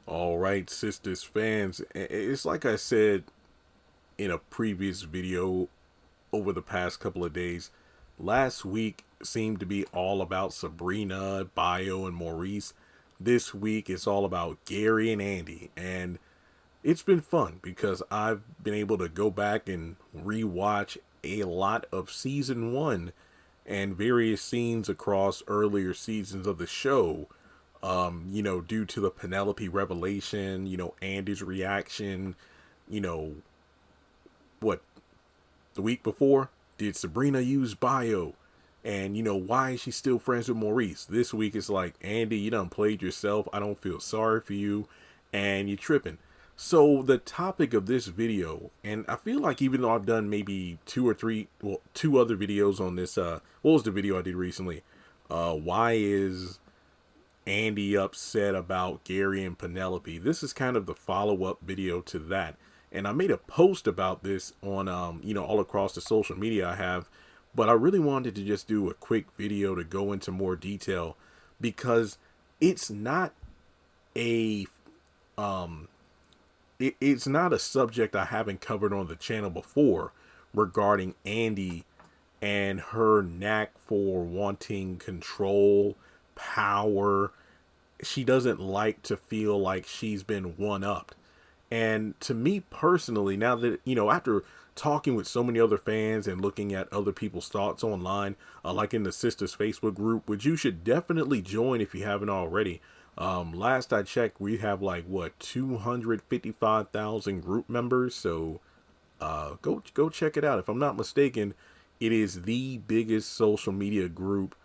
All right, Sistas fans, it's like I said in a previous video over the past couple of days. Last week seemed to be all about Sabrina, Bio, and Maurice. This week it's all about Gary and Andi. And it's been fun because I've been able to go back and rewatch a lot of season one and various scenes across earlier seasons of the show. Due to the Penelope revelation, Andy's reaction, you know, what, the week before, did Sabrina use Bio? And, why is she still friends with Maurice? This week it's like, Andi, you done played yourself. I don't feel sorry for you. And you're tripping. So the topic of this video, and I feel like even though I've done maybe two other videos on this, what was the video I did recently? Why is Andi upset about Gary and Penelope? This is kind of the follow-up video to that. And I made a post about this on, all across the social media I have, but I really wanted to just do a quick video to go into more detail because it's not a, it's not a subject I haven't covered on the channel before regarding Andi and her knack for wanting control, power. She doesn't like to feel like she's been one-upped. And to me personally, now that, after talking with so many other fans and looking at other people's thoughts online, like in the Sistas Facebook group, which you should definitely join if you haven't already. Last I checked, we have like, what, 255,000 group members. So go check it out. If I'm not mistaken, it is the biggest social media group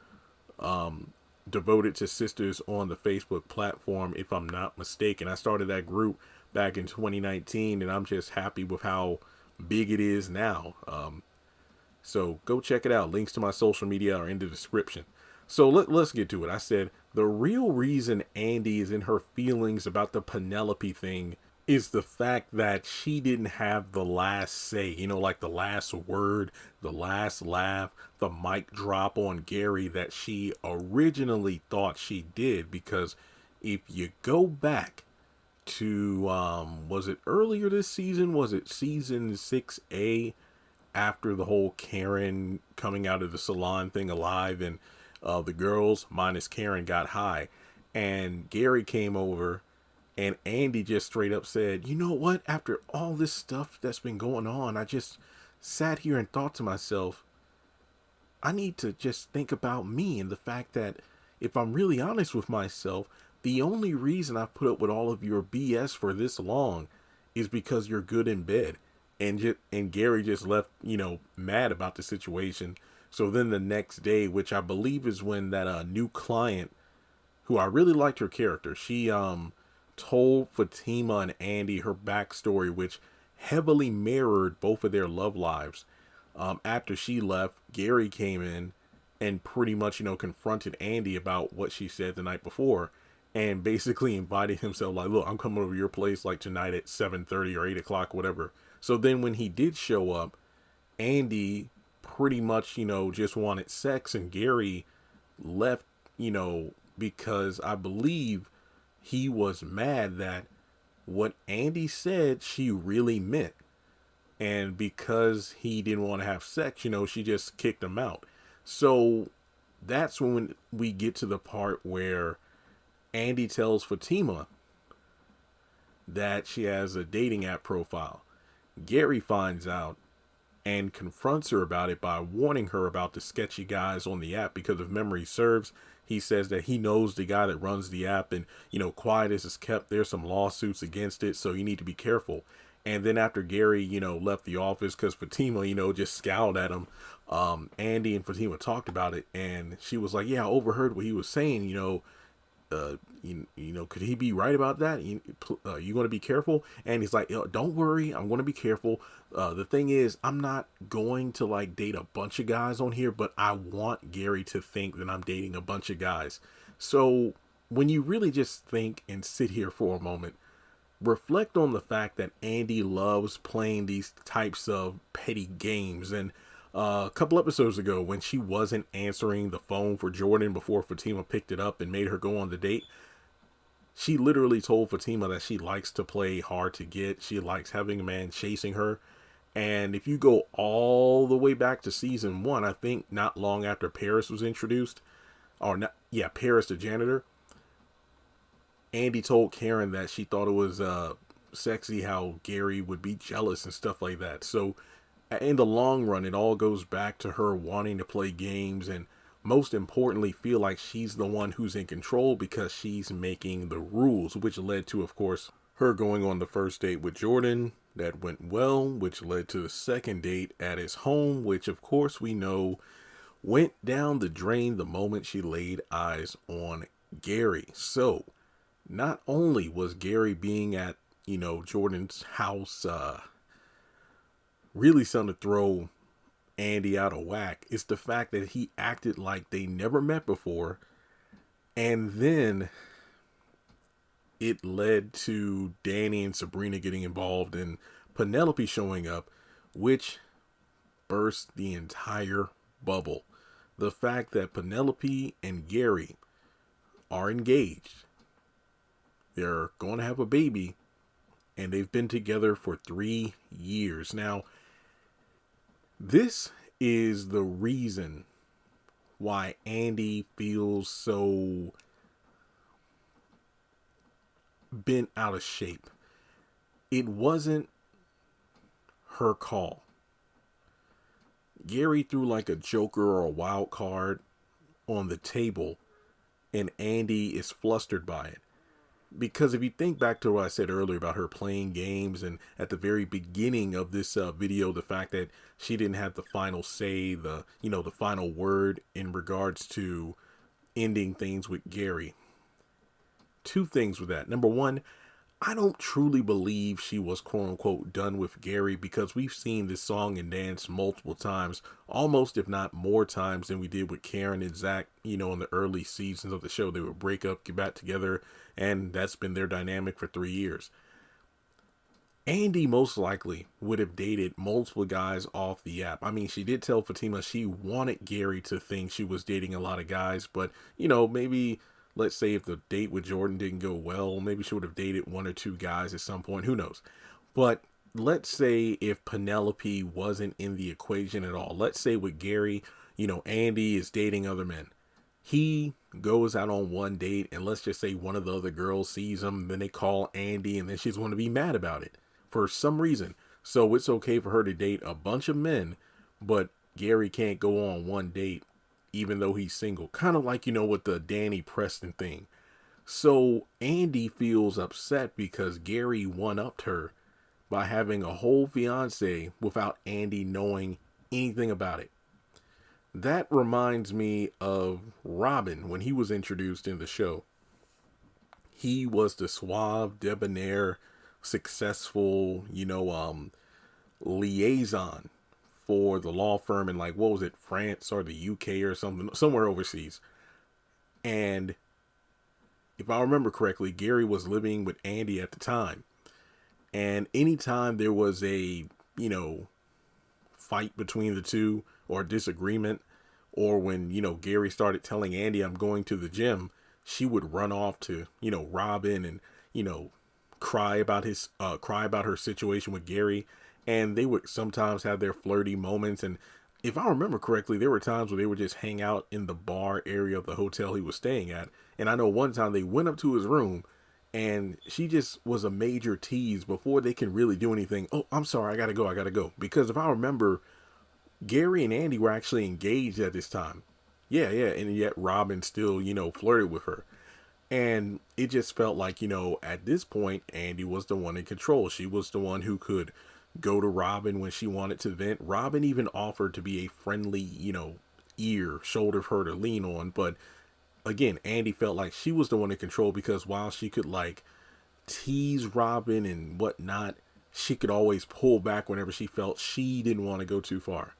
devoted to sisters on the Facebook platform, if I'm not mistaken. I started that group back in 2019, and I'm just happy with how big it is now. So go check it out. Links to my social media are in the description. So let's get to it. I said the real reason Andi is in her feelings about the Penelope thing is the fact that she didn't have the last say, like the last word, the last laugh, the mic drop on Gary that she originally thought she did. Because if you go back to, was it earlier this season? Was it season 6A, after the whole Karen coming out of the salon thing alive, and the girls minus Karen got high, and Gary came over and Andi just straight up said, you know what? After all this stuff that's been going on, I just sat here and thought to myself, I need to just think about me and the fact that if I'm really honest with myself, the only reason I put up with all of your BS for this long is because you're good in bed. And Gary just left, mad about the situation. So then the next day, which I believe is when that new client, who I really liked her character, she told Fatima and Andi her backstory, which heavily mirrored both of their love lives. After she left, Gary came in and pretty much, confronted Andi about what she said the night before, and basically invited himself, like, look, I'm coming over to your place like tonight at 7:30 or 8 o'clock, whatever. So then when he did show up, Andi pretty much, just wanted sex, and Gary left, because I believe he was mad that what Andi said she really meant. And because he didn't want to have sex, she just kicked him out. So that's when we get to the part where Andi tells Fatima that she has a dating app profile. Gary finds out and confronts her about it by warning her about the sketchy guys on the app, because if memory serves, he says that he knows the guy that runs the app, and quiet as is kept, there's some lawsuits against it, so you need to be careful. And then after Gary, left the office because Fatima, just scowled at him, Andi and Fatima talked about it, and she was like, yeah, I overheard what he was saying, could he be right about that? You going to be careful? And he's like, don't worry, I'm going to be careful. The thing is, I'm not going to like date a bunch of guys on here, but I want Gary to think that I'm dating a bunch of guys. So when you really just think and sit here for a moment, reflect on the fact that Andi loves playing these types of petty games. And a couple episodes ago, when she wasn't answering the phone for Jordan before Fatima picked it up and made her go on the date, She literally told Fatima that she likes to play hard to get. She likes having a man chasing her. And if you go all the way back to season 1, I think not long after Paris was introduced, or not, yeah, Paris the janitor, Andi told Karen that she thought it was sexy how Gary would be jealous and stuff like that. So in the long run, it all goes back to her wanting to play games and most importantly feel like she's the one who's in control because she's making the rules, which led to, of course, her going on the first date with Jordan. That went well, which led to the second date at his home, which of course we know went down the drain the moment she laid eyes on Gary. So not only was Gary being at, Jordan's house, really something to throw Andi out of whack, it's the fact that he acted like they never met before. And then it led to Danny and Sabrina getting involved and Penelope showing up, which burst the entire bubble. The fact that Penelope and Gary are engaged. They're going to have a baby, and they've been together for 3 years. Now, this is the reason why Andi feels so bent out of shape. It wasn't her call. Gary threw like a joker or a wild card on the table, and Andi is flustered by it. Because if you think back to what I said earlier about her playing games, and at the very beginning of this video, the fact that she didn't have the final say, the final word in regards to ending things with Gary. 2 things with that. Number 1, I don't truly believe she was quote unquote done with Gary, because we've seen this song and dance multiple times, almost if not more times than we did with Karen and Zach, in the early seasons of the show. They would break up, get back together, and that's been their dynamic for 3 years. Andi most likely would have dated multiple guys off the app. I mean, she did tell Fatima she wanted Gary to think she was dating a lot of guys, but, maybe, let's say if the date with Jordan didn't go well, maybe she would have dated 1 or 2 guys at some point. Who knows? But let's say if Penelope wasn't in the equation at all. Let's say with Gary, Andi is dating other men. He goes out on one date, and let's just say one of the other girls sees him, then they call Andi, and then she's going to be mad about it for some reason. So it's okay for her to date a bunch of men, but Gary can't go on one date even though he's single. Kind of like, with the Danny Preston thing. So Andi feels upset because Gary one-upped her by having a whole fiance without Andi knowing anything about it. That reminds me of Robin when he was introduced in the show. He was the suave, debonair, successful, liaison for the law firm in, like, what was it, France or the UK or something, somewhere overseas. And if I remember correctly, Gary was living with Andi at the time. And anytime there was a, fight between the two or disagreement, or when, Gary started telling Andi, I'm going to the gym, she would run off to, Robin and, cry about her situation with Gary. And they would sometimes have their flirty moments. And if I remember correctly, there were times where they would just hang out in the bar area of the hotel he was staying at. And I know one time they went up to his room, and she just was a major tease before they can really do anything. Oh, I'm sorry, I gotta go. Because if I remember, Gary and Andi were actually engaged at this time. Yeah. And yet Robin still, flirted with her. And it just felt like, at this point, Andi was the one in control. She was the one who could go to Robin when she wanted to vent. Robin even offered to be a friendly, shoulder for her to lean on. But again, Andi felt like she was the one in control, because while she could like tease Robin and whatnot, she could always pull back whenever she felt she didn't want to go too far.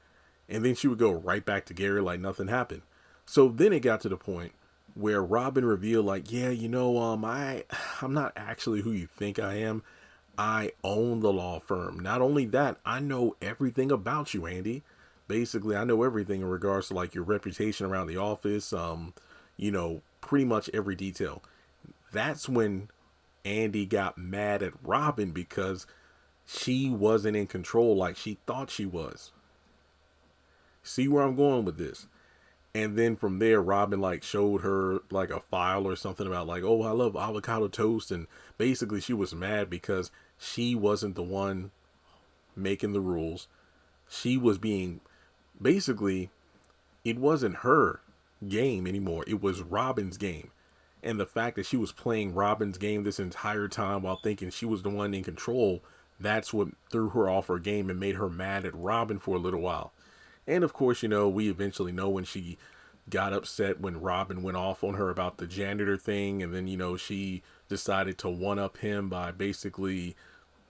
And then she would go right back to Gary like nothing happened. So then it got to the point where Robin revealed, like, yeah, I'm not actually who you think I am. I own the law firm. Not only that, I know everything about you, Andi. Basically, I know everything in regards to like your reputation around the office, pretty much every detail. That's when Andi got mad at Robin because she wasn't in control like she thought she was. See where I'm going with this? And then from there, Robin like showed her like a file or something about like, oh, I love avocado toast. And basically she was mad because she wasn't the one making the rules. She was being, basically, it wasn't her game anymore. It was Robin's game. And the fact that she was playing Robin's game this entire time while thinking she was the one in control, that's what threw her off her game and made her mad at Robin for a little while. And of course, we eventually know when she got upset when Robin went off on her about the janitor thing. And then, she decided to one up him by basically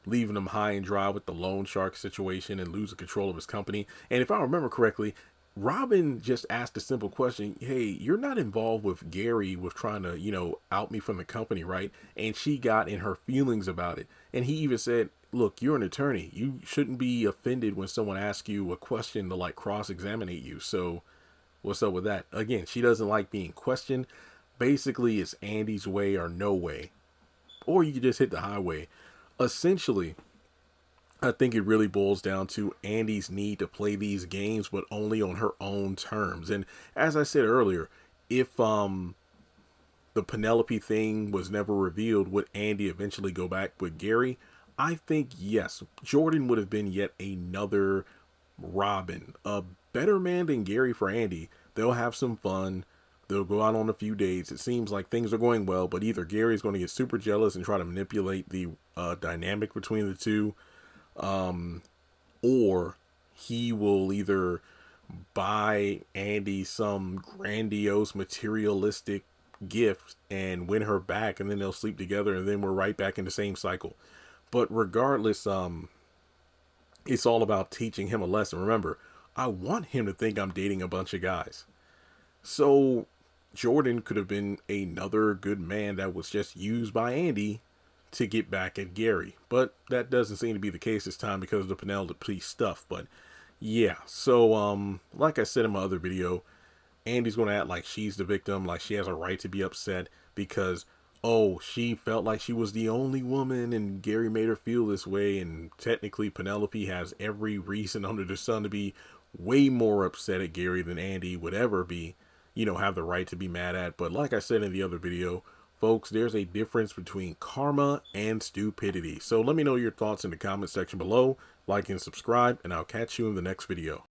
leaving him high and dry with the loan shark situation and losing control of his company. And if I remember correctly, Robin just asked a simple question. Hey, you're not involved with Gary with trying to, out me from the company, right? And she got in her feelings about it. And he even said, look, you're an attorney. You shouldn't be offended when someone asks you a question to like cross-examine you. So what's up with that? Again, she doesn't like being questioned. Basically, it's Andi's way or no way. Or you can just hit the highway. Essentially, I think it really boils down to Andi's need to play these games, but only on her own terms. And as I said earlier, if the Penelope thing was never revealed, would Andi eventually go back with Gary? I think yes. Jordan would have been yet another Robin, a better man than Gary for Andi. They'll have some fun. They'll go out on a few dates. It seems like things are going well, but either Gary's going to get super jealous and try to manipulate the dynamic between the two, or he will either buy Andi some grandiose materialistic gift and win her back, and then they'll sleep together, and then we're right back in the same cycle. But regardless, it's all about teaching him a lesson. Remember, I want him to think I'm dating a bunch of guys. So Jordan could have been another good man that was just used by Andi to get back at Gary. But that doesn't seem to be the case this time because of the Penelope stuff. But yeah, so like I said in my other video, Andi's going to act like she's the victim, like she has a right to be upset because, oh, she felt like she was the only woman and Gary made her feel this way. And technically Penelope has every reason under the sun to be way more upset at Gary than Andi would ever be, have the right to be mad at. But like I said in the other video, folks, there's a difference between karma and stupidity. So let me know your thoughts in the comment section below, like and subscribe, and I'll catch you in the next video.